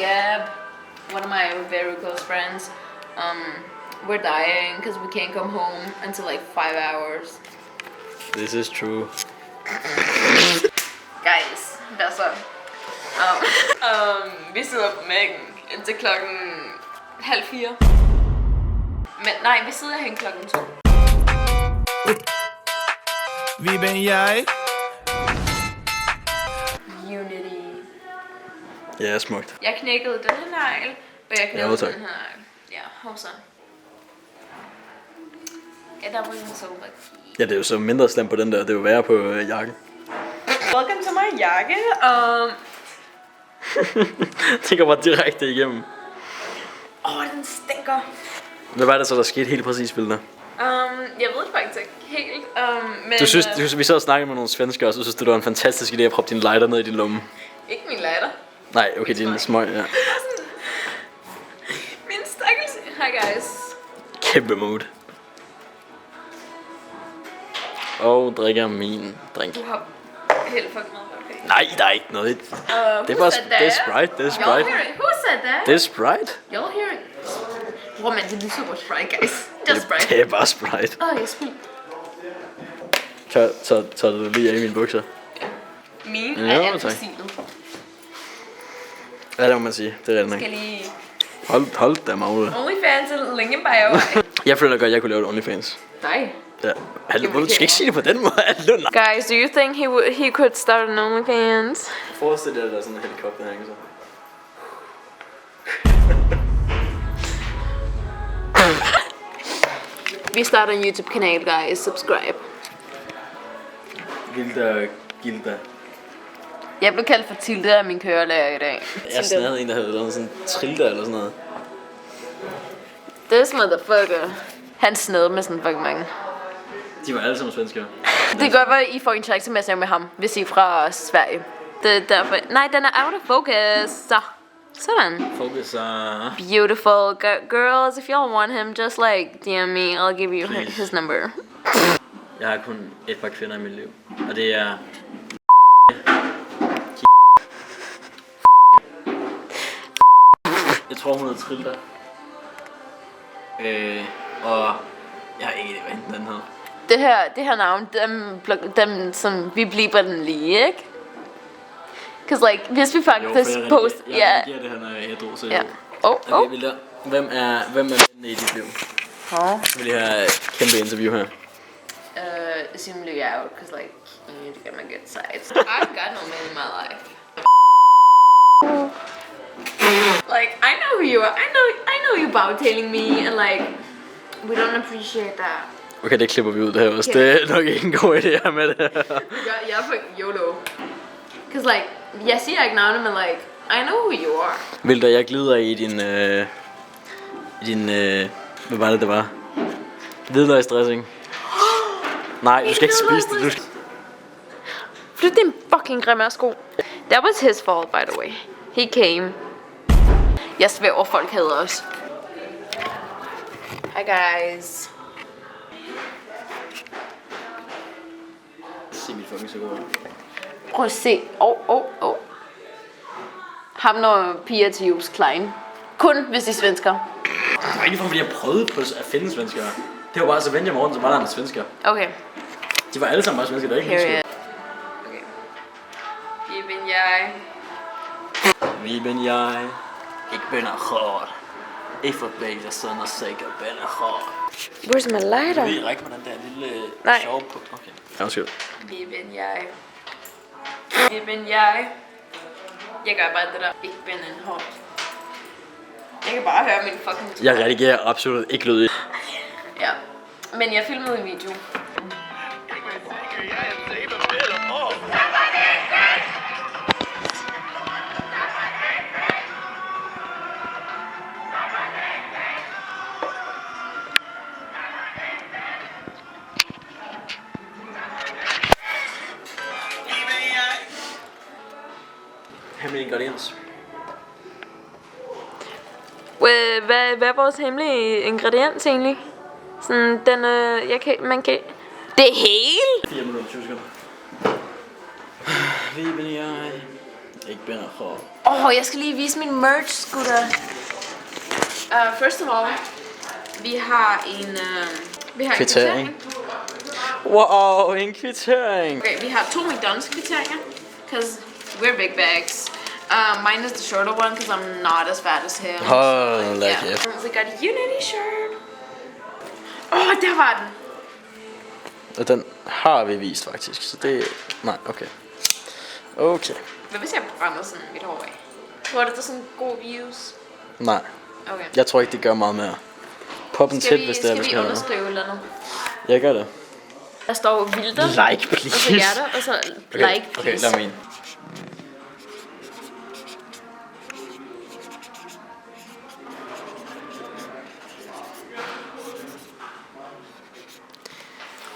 Gab, one of my very close friends, we're dying because we can't come home until like 5 hours. This is true. Guys, hvad så? Vi sidder på mængden indtil klokken 3:30. Men nej, vi sidder hen klokken 2. Wie ben jij? Unity. Ja, smukt. Jeg knækkede den her negl, og jeg knækkede den her negl. Ja, hov så. Ja, der var en så lucky. Ja, det er jo så mindre slemt på den der, det er jo værre på jakken. Welcome to my jakke. Det går bare direkte igennem. Den stinker. Hvad var det så, der skete helt præcis, Vilda? Jeg ved det faktisk ikke helt. Men, Du synes, vi sad og snakkede med nogle svenskere, og så synes du, det var en fantastisk idé at proppe din lighter ned i din lomme. ikke min lighter. Nej, okay, din smøg, ja. Min stakkels... Hi guys. Kæmpe mood. Og drikker min drink. Du har helt fucking meget okay. Nej, der er ikke noget. Det er bare det er Sprite, det er Sprite. Who said that? Det er Sprite. Y'all hear it? Bror, man, det er super Sprite, guys. Det er Sprite. Det er bare Sprite. Jeg spil. Tager du lige af i mine bukser? Mine Ja, er alt for tak. stilet. Ja, det må man sige. Det er rigtigt Skal nok. lige... Hold da, Magle. OnlyFans er længe bare. Jeg føler godt, at jeg kunne lave et OnlyFans. Nej. Ja. Hallo, du skal ikke sige det på den måde. Hallo, nej. Guys, do you think he could start an OnlyFans? Forestil dig, at der er sådan en helikopter her, så. Vi starter en YouTube-kanal, guys. Subscribe. Gilda. Jeg blev kaldt for Tilde af min kørelærer i dag. Jeg snadede en, der havde lavet sådan en Trilda eller sådan noget. This motherfucker. Han snede med sådan fucking mange. De var alle sammen svenskere. Det kan godt være, at I får interaktion med at snakke med ham, hvis I er fra Sverige. Det er derfor... Nej, den er out of focus. Så. Sådan. Focus Beautiful. Girls, if y'all want him, just like DM me. I'll give you Please. his number. Jeg har kun et par kvinder i mit liv. Og det er... Jeg tror, hun hedder Trilda. Og... Jeg har ikke idé, hvad den hedder. Det her navn, dem som vi bliver den lige, ikke? Cause like, hvis vi faktisk post... Jeg giver det her, når jeg er ædru, så Ja. Vilda, hvem er mændene i dit liv? Så vil jeg have et kæmpe interview her. Assuming you're out, cause like, you need to get my good sides. I've got no man in my life. Like, I know who you are. I know you bowtailing me, and like, we don't appreciate that. Okay, det klipper vi ud det her også. Det er nok ikke en god idé her med det her. Jeg er fucking YOLO. Cause like, jeg siger ikke navnet, men like, I know who you are. Vilda, jeg glider i din hvad var det var? Hvidløgsdressing. Nej, du skal ikke spise det. Du skal... Flyt din fucking grimme sko. That was his fault, by the way. He came. Jeg svæver, folk hader os. Hi guys. Se mit fucking sukker. Prøv at se. Ham når piger til Jobs Klein. Kun hvis de er svensker. Det var ikke fordi jeg prøvede på at finde svenskere. Det var bare så vendte jeg morgen, så var der med svensker. Okay. De var alle sammen bare svensker, der er ikke Period. svensker. Okay. Eben jeg. Wie ben jeg? Ik ben een god. Ik verbeder sådan og sikker ben een god. Where's my lighter? Vil I række mig den der lille Nej. sjove på? Okay. Ja, undskyld. Eben jeg. Eben jeg. Jeg gør bare det der. Ik ben en hånd. Jeg kan bare høre min fucking... Jeg redigerer absolut ikke lyd i. Ja. Men jeg filmede en video. Hemmelig ingrediens. Hvad er vores hemmelige ingrediens egentlig? Sådan, man kan... Det er hele? 4 minutter, 20 sekunder. Wie ben jeg? Ikke bin og kort. Jeg skal lige vise min merch, gutter. First of all, vi har en Kvittering. Wow, en kvittering. Okay, vi har 2 McDonald's kvitteringer, because we're big bags. Mine is the shorter one, because I'm not as fat as him. Hold da kæft. We got a Unity shirt. Der var den. Og den har vi vist faktisk, så det... Nej, okay. Okay. Hvad hvis jeg brænder sådan mit hår af? Tror du, det er sådan gode views? Nej. Okay. Jeg tror ikke, det gør meget mere. Pop en tæt, hvis det er, vi skal skal vi have noget. underskrive eller noget? Jeg gør det. Der står Vilder. Like, please. Og så hjerter, og så like, Okay, please. lad mig ind.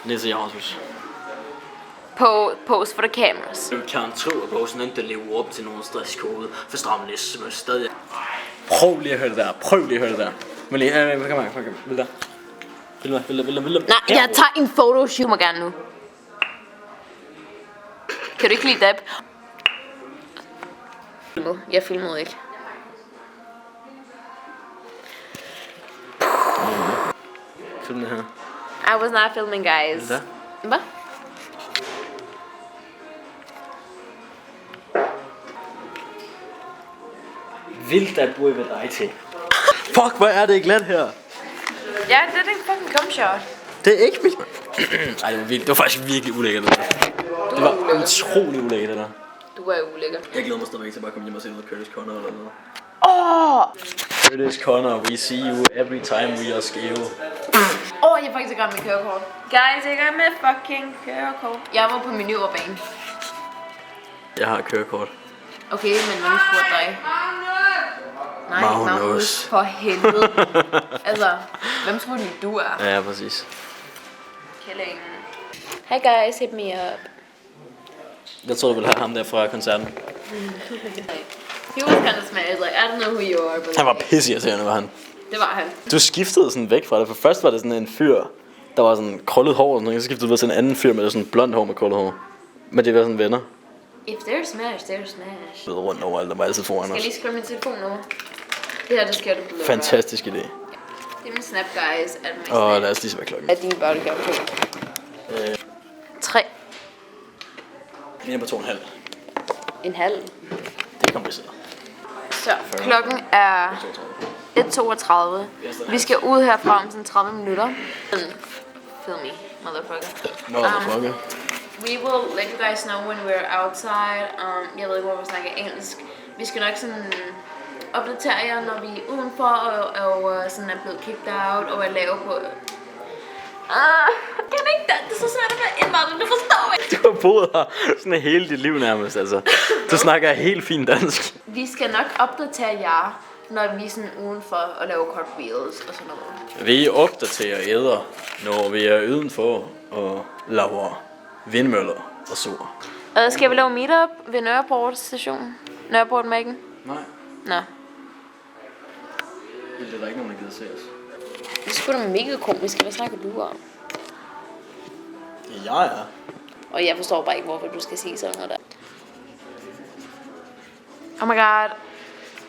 Nisse Jansson. Pose for the cameras. Du kan tro, at bogen ikke lever op til nogen stresskode, for stramnisme stadig. Prøv lige at høre det der. Prøv lige at høre det der. Men lige, kom her. Vil der. Nej, jeg tager en photoshoot. Må gerne nu. Kan du ikke lide det? Jeg filmede ikke. Film det her. I was not filming, guys. Vil der. Hvad? Vildt at bo ved dig til. Fuck, hvor er det glat her. Ja, det er en fucking cum shot. Det er ikke vildt. Ej, det var vildt. Det var faktisk virkelig ulækkert. Det var utrolig ulækkert, det der. Du er ulækker. Jeg glæder mig stadigvæk til bare at komme hjem og se noget Curtis Connor eller noget. Curtis Connor, we see you every time we are skæve. Jeg er faktisk i gang med kørekort. Guys, jeg er i gang med fucking kørekort. Jeg var på min øvre bane. Jeg har kørekort. Okay, men hvem spurgte dig? Nej, Magnus. For helvede. Altså, hvem tror du er? Ja, præcis. Kælling. Hey guys, hit me up. Jeg tror du ville have ham der fra koncerten. He was kind of smashed, like, I don't know who you are, but... Han var pisseirriterende, var han. Det var han. Du skiftede sådan væk fra det, for først var det sådan en fyr, der var sådan krøllet hår og sådan noget, så skiftede du til en anden fyr med sådan blondt hår med krøllet hår. Men det var sådan venner. If they're smashed, they're smashed. Ved rundt over alt, der var altid foran Skal os. jeg lige skrive min telefonnummer? Det her, det skal du blive. Fantastisk idé. Det er min snap, guys. Lad os lige se, hvad klokken Er din bodyguard på? 3. er på 2,5. En halv. Det er kompliceret. Så, klokken er 1:32. Vi skal ud herfra om sådan 30 minutter. Feel me, motherfucker. We will let you guys know when we're outside. Jeg ved ikke, hvor vi snakker engelsk. Vi skal nok sådan opdatere jer, når vi er udenfor og sådan er blevet kicked out og er lave på... Jeg kan ikke dansk, det er så svært at være indvandrer, du forstår ikke. Du har boet her sådan hele dit liv nærmest, altså. Du snakker helt fint dansk. Vi skal nok opdatere jer, når vi er sådan udenfor og laver cartwheels og sådan noget. Vi opdaterer æder, når vi er udenfor og laver vindmøller og sur. Skal vi lave meetup ved Nørreport station? Nørreport Mækken? Nej. Nå. Det er der ikke nogen, der gider se os. Det er sgu da mega komisk. Hvad snakker du om? Jeg er. Og jeg forstår bare ikke, hvorfor du skal sige sådan noget der. Oh my god.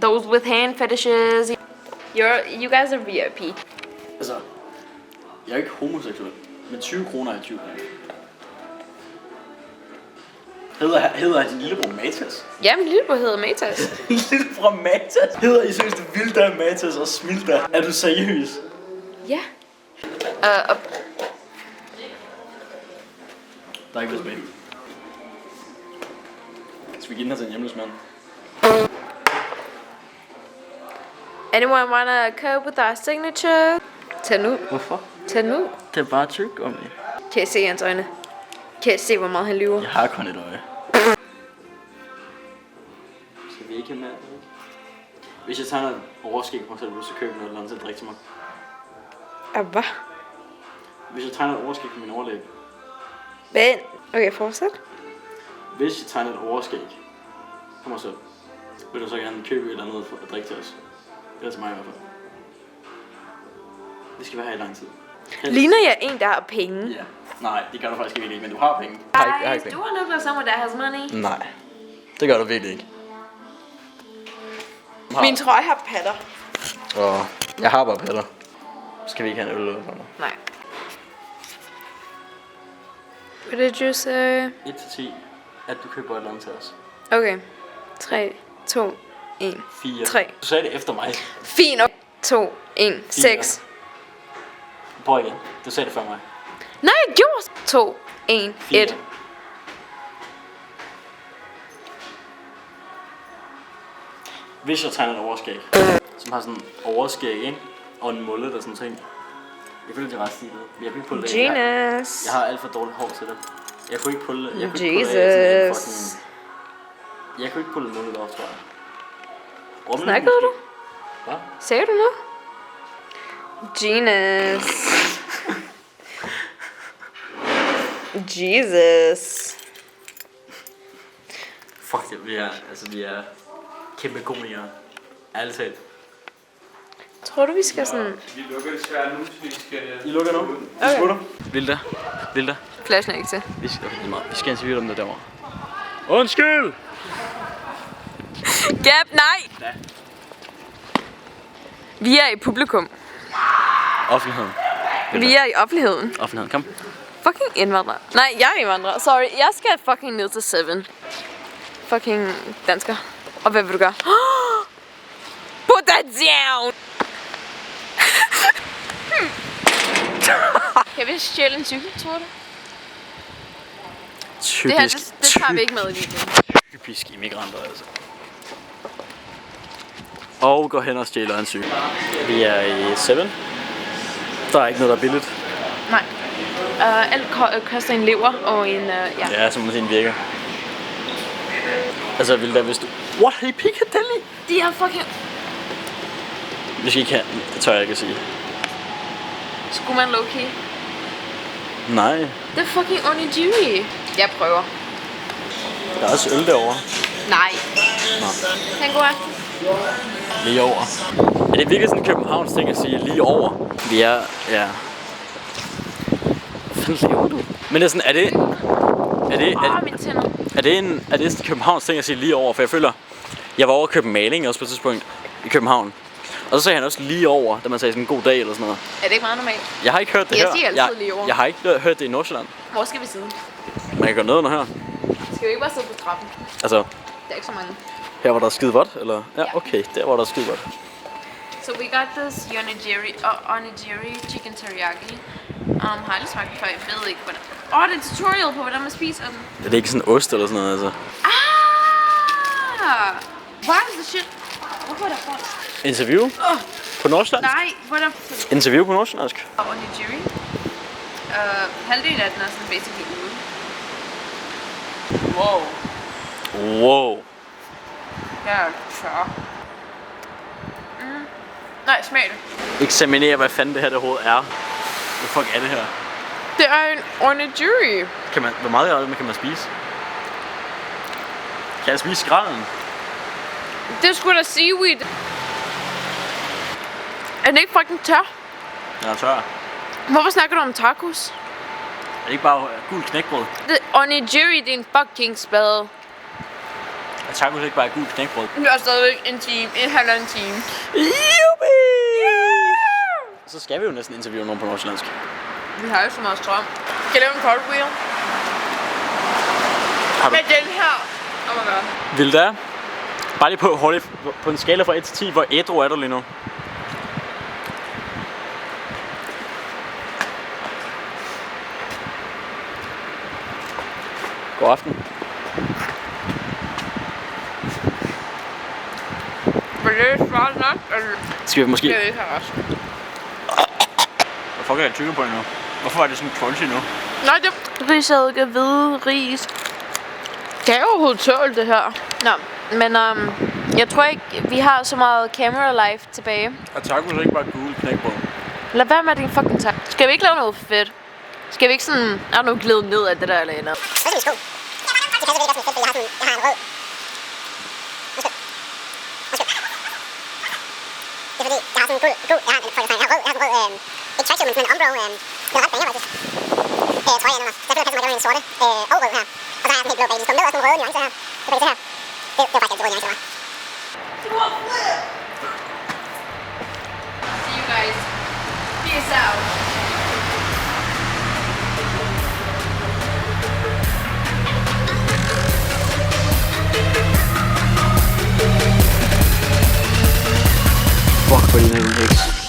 Those with hand fetishes. You guys are VIP. Altså, jeg er ikke homoseksuel. Med 20 kroner i 20 kroner. Hedder din lillebror Matas? Ja, min lillebror hedder Matas. Lillebror Matas? Hedder I seriøst Vilda, Matas og Smilda? Er du seriøs? Ja. Der er ikke blevet tilbage. Skal vi give den her til en hjemløs mand? Anyone wanna cope with our signature? Tag nu. Hvorfor? Tag nu. Det er bare tyk om det. Kan jeg se hans øjne? Kan jeg se, hvor meget han lyver? Jeg har kun et øje. Skal vi ikke have med? Hvis jeg tager en overskæg på, så vil du så købe noget eller andet til at drikke til mig. Hvad? Hvis jeg tegner et overskæg på min overlæg. Vent. Okay, fortsæt. Hvis jeg tegner et overskæg på mig selv, vil du så gerne købe et eller andet for at drikke til os. Eller til mig i hvert fald. Det skal være her i lang tid. Ligner jeg en, der har penge? Ja. Nej, det gør du faktisk ikke, men du har penge. Guys, do I look like someone that has money? Nej, det gør du virkelig ikke. Min trøje har patter. Og jeg har bare patter. Skal vi ikke have en øl eller noget? Nej. What did you say? 1-10, at du køber et eller andet til os. Okay. 3, 2, 1, 4. 3. Du sagde det efter mig. Fint. 2, 1, 6. Prøv igen. Du sagde det før mig. Nej, jeg gjorde 2, 1, 1. Hvis jeg tegner et overskæg, som har sådan en overskæg, ikke? Og en mullet og sådan ting. Jeg føler, det er ret stilet. Jeg kunne ikke pulle det af. Genius. Jeg har alt for dårligt hår til det. Jeg kunne ikke pulle det. Jeg kunne ikke Jesus. pulle det af sådan en fucking... Jeg kunne ikke pulle mullet op, tror jeg. Snakkede du? Hvad? Sagde du noget? Genius. Jesus. Fuck det, vi er kæmpe komikere. Ærligt talt. Tror du, vi skal sådan... Vi lukker desværre nu, så vi skal... I lukker nu? Okay. Vi smutter. Vilda. Flashen er ikke til. Vi skal interviewe dem der derovre. Undskyld! Gab, nej! Vi er i publikum. Offentligheden. Vi er i offentligheden. Offentligheden, kom. Fucking indvandrer. Nej, jeg er indvandrer. Sorry, jeg skal fucking ned til 7. Fucking dansker. Og hvad vil du gøre? Put that down! Kan vi stjæle en cykel, tror du? Typisk, det tager vi ikke med i videoen. typisk immigranter, altså. Og går hen og stjæler en cykel. Vi er i 7. Der er ikke noget, der er billigt. Nej. Alt koster en lever og en... ja. Ja, som man siger, virker. Altså, vil da hvis du... What? Hey, Piccadilly? De er fucking... Vi skal ikke have... Det tør jeg ikke at sige. Skulle man low-key? Nej. Det er fucking onigiri. Jeg prøver. Der er også øl derovre. Nej. Nå. Han går aften. Lige over. Er det virkelig sådan en Københavns ting at sige lige over? Vi er... Ja. Hvad fanden laver du? Men det er sådan, er det... Mine tænder. Er det sådan en Københavns ting at sige lige over? For jeg føler... Jeg var over at købe maling også på et tidspunkt i København. Og så sagde han også lige over, da man sagde sådan en god dag eller sådan noget. Er det ikke meget normalt? Jeg har ikke hørt det Jeg her. siger altid lige over. Jeg har ikke hørt det i Nordsjælland. Hvor skal vi sidde? Man kan gøre noget her. Skal vi ikke bare sidde på trappen? Altså, Der er ikke så mange. her var der skide vådt, eller? Ja, okay, der var der skide vådt. So we got this onigiri chicken teriyaki. Har aldrig smagt den før, jeg ved ikke hvordan. Det er en tutorial på hvordan man spiser den. Er det ikke sådan ost eller sådan noget, altså? What is the shit? Hvorfor er der folk? Interview? På nordsjællandsk? Nej, hvor er der... Interview på nordsjællandsk? Onigiri. Halvdelen af den er sådan basically ude. Wow. Jeg er tør. Nej, smag det. Eksaminere, hvad fanden det her der overhovedet er. Hvad fuck er det her? Det er en onigiri. Hvor meget af det kan man spise? Kan jeg spise skralden? Det er sgu da seaweed. Er den ikke fucking tør? Den er tør. Hvorfor snakker du om tacos? Er det ikke bare gul knækbrød? Det onigiri, det er en fucking spade. Er tacos ikke bare gul knækbrød? Det er stadigvæk en halvanden time. Jubi! Så skal vi jo næsten interviewe nogen på nordsjællandsk. Vi har jo så meget strøm. Kan jeg lave en cartwheel? Har du? Med den her. Oh my god. Vilda? Bare lige på hurtigt, på en skala fra 1 til 10, hvor ædru er du lige nu? God aften. Vil det svare nok? Eller Skal vi måske... skal vi ikke have resten? Hvorfor kan jeg tykke på endnu? Hvorfor er det sådan crunchy nu? Nej, det er risadike, hvide, ris. Kan jeg overhovedet tåle det her? Nå, men jeg tror ikke, vi har så meget camera life tilbage. Er tacos ikke bare gul knækbrød? Lad være med din fucking tak. Skal vi ikke lave noget fedt? Skal vi ikke sådan... Er nu glide ned af det der eller andet? Det er fordi, jeg har sådan en gul, jeg har en rød, ikke tracksuit, men en umbro, den er ret banger faktisk. Trøje under. Så jeg føler, at jeg en sorte og rød her. Og så har jeg sådan en helt blå bag, de kommer ned og sådan nogle røde nuancer her. Det er det her. Det var faktisk altid røde nuancer, Do a flip! See you guys. Peace out. Fuck, hvor ligner du en heks.